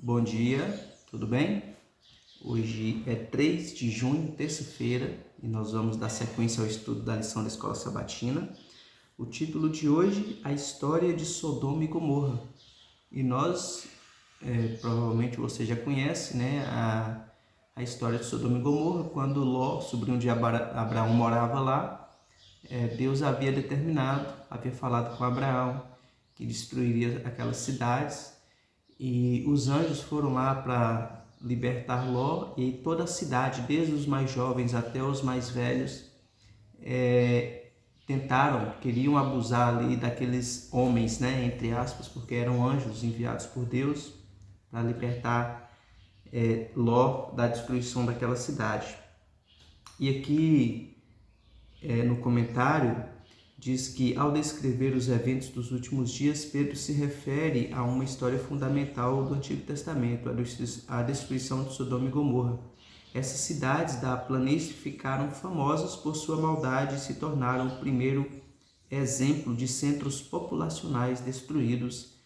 Bom dia, tudo bem? Hoje é 3 de junho, terça-feira, e nós vamos dar sequência ao estudo da lição da Escola Sabatina. O título de hoje, A História de Sodoma e Gomorra. E nós, provavelmente você já conhece, né, a história de Sodoma e Gomorra. Quando Ló, sobrinho de Abraão, morava lá, Deus havia determinado, havia falado com Abraão que destruiria aquelas cidades. E os anjos foram lá para libertar Ló, e toda a cidade, desde os mais jovens até os mais velhos, queriam abusar ali daqueles homens, né, entre aspas, porque eram anjos enviados por Deus para libertar Ló da destruição daquela cidade. E aqui no comentário diz que, ao descrever os eventos dos últimos dias, Pedro se refere a uma história fundamental do Antigo Testamento, a destruição de Sodoma e Gomorra. Essas cidades da planície ficaram famosas por sua maldade e se tornaram o primeiro exemplo de centros populacionais destruídos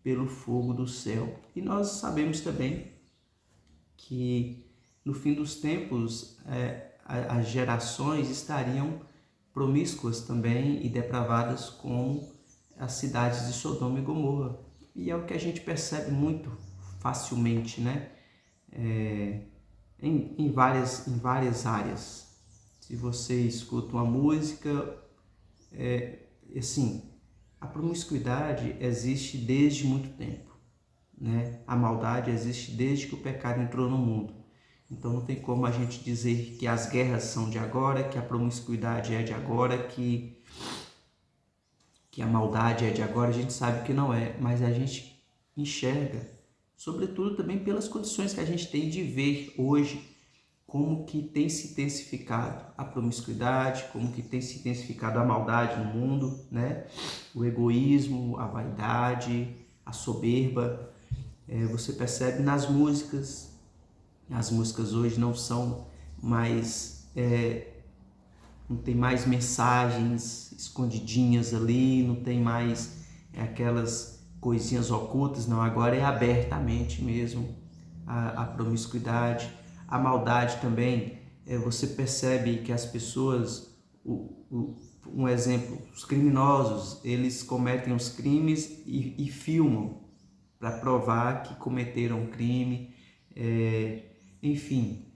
pelo fogo do céu. E nós sabemos também que, no fim dos tempos, as gerações estariam promíscuas também e depravadas como as cidades de Sodoma e Gomorra. E é o que a gente percebe muito facilmente, né? Em várias áreas. Se você escuta uma música, assim, a promiscuidade existe desde muito tempo, né? A maldade existe desde que o pecado entrou no mundo. Então não tem como a gente dizer que as guerras são de agora, que a promiscuidade é de agora, que a maldade é de agora. A gente sabe que não é, mas a gente enxerga, sobretudo também pelas condições que a gente tem de ver hoje, como que tem se intensificado a promiscuidade, como que tem se intensificado a maldade no mundo, né? O egoísmo, a vaidade, a soberba. Você percebe nas músicas. As músicas hoje não são mais, não tem mais mensagens escondidinhas ali, não tem mais aquelas coisinhas ocultas, não. Agora é abertamente mesmo a promiscuidade, a maldade também. Você percebe que as pessoas, um exemplo, os criminosos, eles cometem os crimes e filmam para provar que cometeram um crime. Enfim,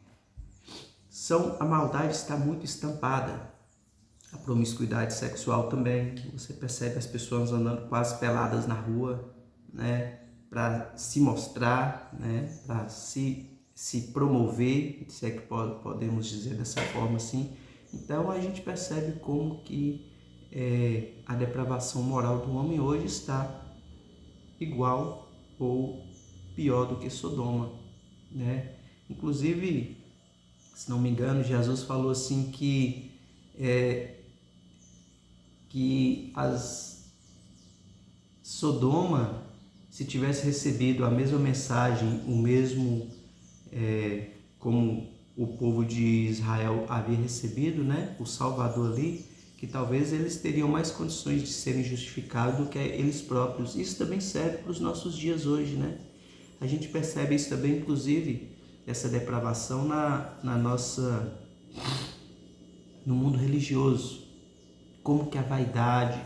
a maldade está muito estampada. A promiscuidade sexual também. Você percebe as pessoas andando quase peladas na rua, né, para se mostrar, né, para se promover, se é que podemos dizer dessa forma assim. Então a gente percebe como que a depravação moral do homem hoje está igual ou pior do que Sodoma, né? Inclusive, se não me engano, Jesus falou assim que Sodoma, se tivesse recebido a mesma mensagem, o mesmo como o povo de Israel havia recebido, né, o Salvador ali, que talvez eles teriam mais condições de serem justificados do que eles próprios. Isso também serve para os nossos dias hoje, né? A gente percebe isso também, inclusive, essa depravação no mundo religioso. Como que a vaidade,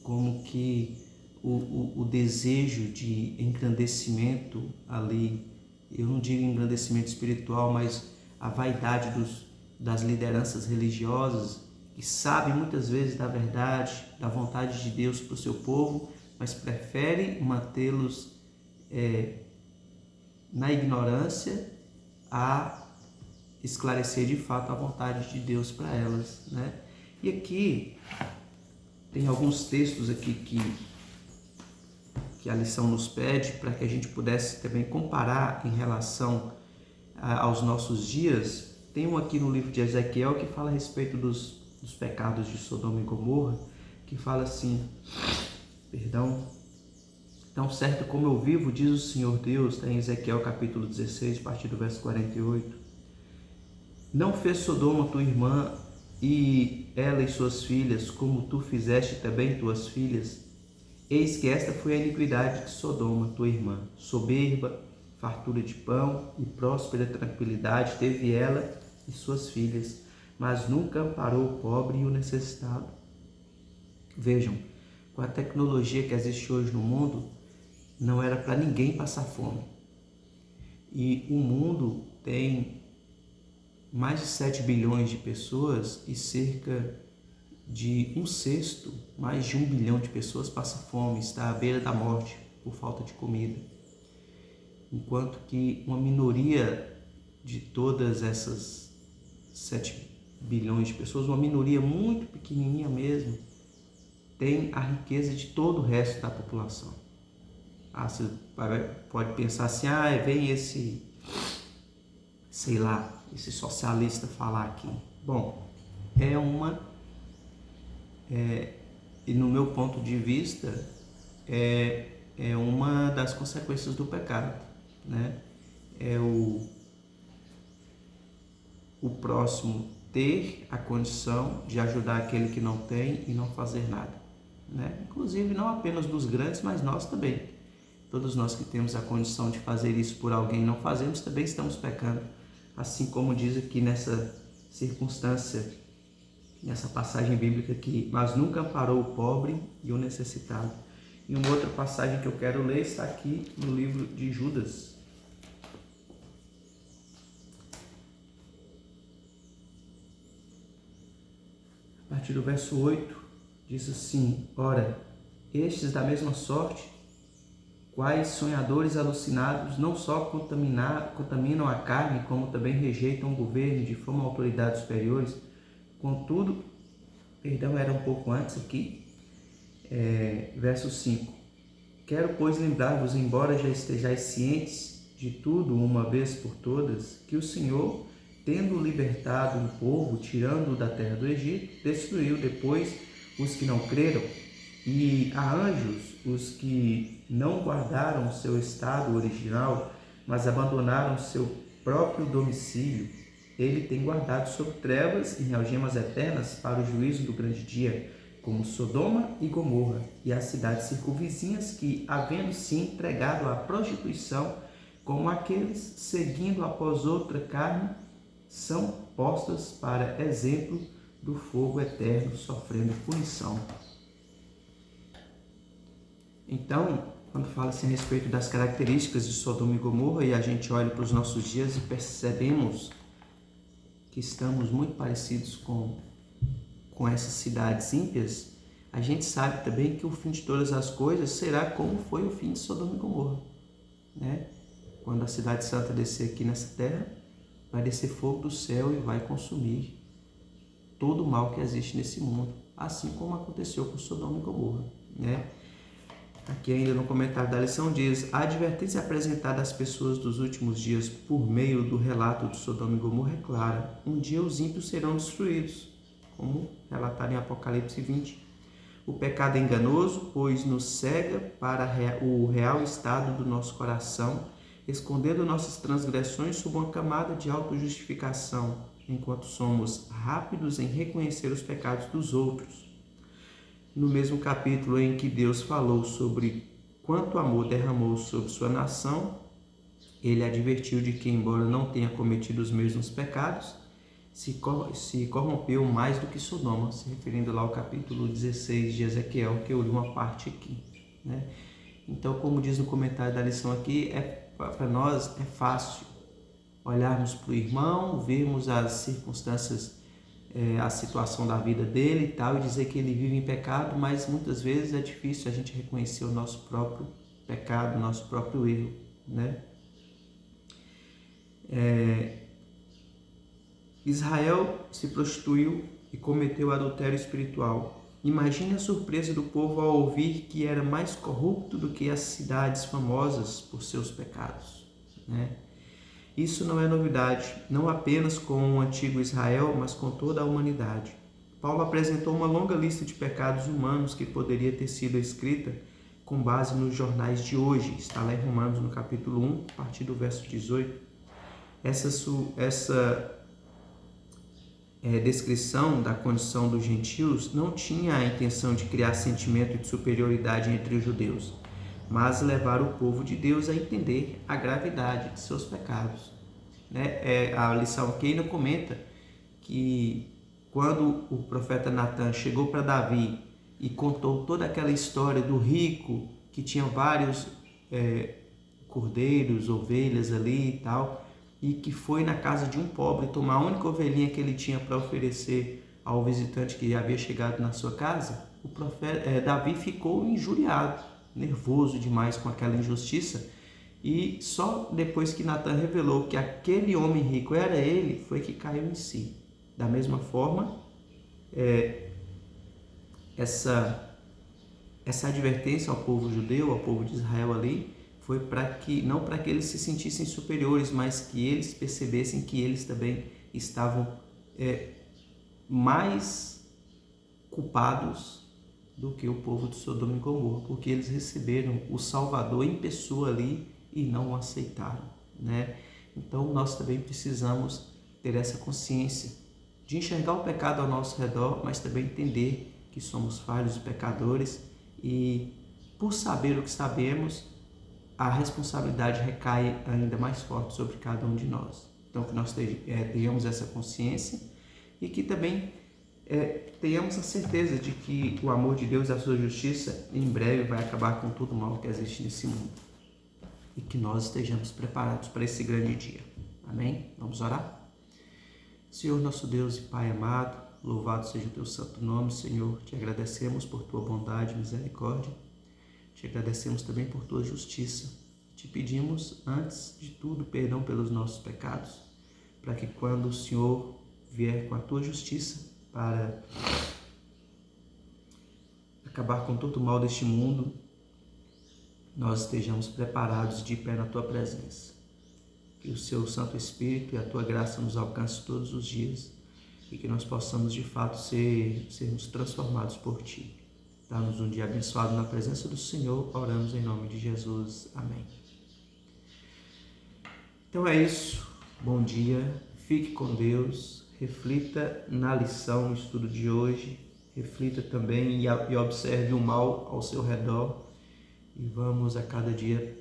como que o desejo de engrandecimento ali, eu não digo engrandecimento espiritual, mas a vaidade das lideranças religiosas, que sabem muitas vezes da verdade, da vontade de Deus para o seu povo, mas preferem mantê-los na ignorância a esclarecer de fato a vontade de Deus para elas, né? E aqui tem alguns textos aqui que a lição nos pede para que a gente pudesse também comparar em relação aos nossos dias. Tem um aqui no livro de Ezequiel que fala a respeito dos pecados de Sodoma e Gomorra, que fala assim, Tão certo como eu vivo, diz o Senhor Deus, está em Ezequiel capítulo 16, a partir do verso 48. Não fez Sodoma tua irmã e ela e suas filhas, como tu fizeste também tuas filhas? Eis que esta foi a iniquidade de Sodoma, tua irmã, soberba, fartura de pão e próspera tranquilidade teve ela e suas filhas, mas nunca amparou o pobre e o necessitado. Vejam, com a tecnologia que existe hoje no mundo, não era para ninguém passar fome. E o mundo tem mais de 7 bilhões de pessoas e cerca de 1/6, mais de 1 bilhão de pessoas passa fome, está à beira da morte por falta de comida. Enquanto que uma minoria de todas essas 7 bilhões de pessoas, uma minoria muito pequenininha mesmo, tem a riqueza de todo o resto da população. Você pode pensar assim, vem esse, sei lá, esse socialista falar aqui. Bom, e no meu ponto de vista, é uma das consequências do pecado, né? É o próximo ter a condição de ajudar aquele que não tem e não fazer nada, né? Inclusive não apenas dos grandes, mas nós também. Todos nós que temos a condição de fazer isso por alguém e não fazemos, também estamos pecando. Assim como diz aqui nessa circunstância, nessa passagem bíblica aqui, mas nunca amparou o pobre e o necessitado. E uma outra passagem que eu quero ler está aqui no livro de Judas. A partir do verso 8, diz assim: ora, estes da mesma sorte, quais sonhadores alucinados, não só contaminam a carne, como também rejeitam o governo, difamam autoridades superiores. Contudo, era um pouco antes aqui, verso 5. Quero, pois, lembrar-vos, embora já estejais cientes de tudo uma vez por todas, que o Senhor, tendo libertado um povo, tirando-o da terra do Egito, destruiu depois os que não creram, e a anjos os que não guardaram o seu estado original, mas abandonaram seu próprio domicílio. Ele tem guardado sob trevas e algemas eternas para o juízo do grande dia, como Sodoma e Gomorra, e as cidades circunvizinhas que, havendo se entregado à prostituição, como aqueles seguindo após outra carne, são postas para exemplo do fogo eterno, sofrendo punição. Então, quando fala-se a respeito das características de Sodoma e Gomorra, e a gente olha para os nossos dias e percebemos que estamos muito parecidos com essas cidades ímpias, a gente sabe também que o fim de todas as coisas será como foi o fim de Sodoma e Gomorra, né? Quando a cidade santa descer aqui nessa terra, vai descer fogo do céu e vai consumir todo o mal que existe nesse mundo, assim como aconteceu com Sodoma e Gomorra, né? Aqui ainda no comentário da lição diz: a advertência apresentada às pessoas dos últimos dias por meio do relato de Sodoma e Gomorra é clara. Um dia os ímpios serão destruídos, como relatado em Apocalipse 20. O pecado é enganoso, pois nos cega para o real estado do nosso coração, escondendo nossas transgressões sob uma camada de autojustificação, enquanto somos rápidos em reconhecer os pecados dos outros. No mesmo capítulo em que Deus falou sobre quanto amor derramou sobre sua nação, ele advertiu de que, embora não tenha cometido os mesmos pecados, se corrompeu mais do que Sodoma, se referindo lá ao capítulo 16 de Ezequiel, que eu li uma parte aqui, né? Então, como diz no comentário da lição aqui, para nós é fácil olharmos para o irmão, vermos as circunstâncias, a situação da vida dele e tal, e dizer que ele vive em pecado, mas muitas vezes é difícil a gente reconhecer o nosso próprio pecado, o nosso próprio erro, né? Israel se prostituiu e cometeu adultério espiritual. Imagine a surpresa do povo ao ouvir que era mais corrupto do que as cidades famosas por seus pecados, né? Isso não é novidade, não apenas com o antigo Israel, mas com toda a humanidade. Paulo apresentou uma longa lista de pecados humanos que poderia ter sido escrita com base nos jornais de hoje. Está lá em Romanos, no capítulo 1, a partir do verso 18. Essa descrição da condição dos gentios não tinha a intenção de criar sentimento de superioridade entre os judeus, mas levar o povo de Deus a entender a gravidade de seus pecados. A lição aqui ainda comenta que quando o profeta Natan chegou para Davi e contou toda aquela história do rico que tinha vários cordeiros, ovelhas ali e tal, e que foi na casa de um pobre tomar a única ovelhinha que ele tinha para oferecer ao visitante que havia chegado na sua casa, o profeta Davi ficou injuriado, nervoso demais com aquela injustiça, e só depois que Natan revelou que aquele homem rico era ele, foi que caiu em si. Da mesma forma, essa advertência ao povo judeu, ao povo de Israel ali, foi não para que eles se sentissem superiores, mas que eles percebessem que eles também estavam mais culpados do que o povo de Sodoma e Gomorra, porque eles receberam o Salvador em pessoa ali e não o aceitaram, Então nós também precisamos ter essa consciência de enxergar o pecado ao nosso redor, mas também entender que somos falhos e pecadores, e por saber o que sabemos, a responsabilidade recai ainda mais forte sobre cada um de nós. Então que nós tenhamos essa consciência e que também tenhamos a certeza de que o amor de Deus e a sua justiça em breve vai acabar com todo o mal que existe nesse mundo, e que nós estejamos preparados para esse grande dia. Amém? Vamos orar? Senhor, nosso Deus e Pai amado, louvado seja o teu santo nome, Senhor. Te agradecemos por tua bondade e misericórdia. Te agradecemos também por tua justiça. Te pedimos, antes de tudo, perdão pelos nossos pecados, para que quando o Senhor vier com a tua justiça para acabar com todo o mal deste mundo, nós estejamos preparados de pé na tua presença. Que o seu Santo Espírito e a tua graça nos alcance todos os dias e que nós possamos de fato sermos transformados por ti. Dá-nos um dia abençoado na presença do Senhor. Oramos em nome de Jesus. Amém. Então é isso. Bom dia. Fique com Deus. Reflita na lição, no estudo de hoje. Reflita também e observe o mal ao seu redor. E vamos a cada dia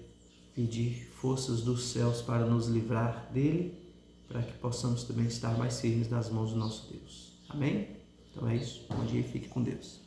pedir forças dos céus para nos livrar dele, para que possamos também estar mais firmes nas mãos do nosso Deus. Amém? Então é isso. Bom dia e fique com Deus.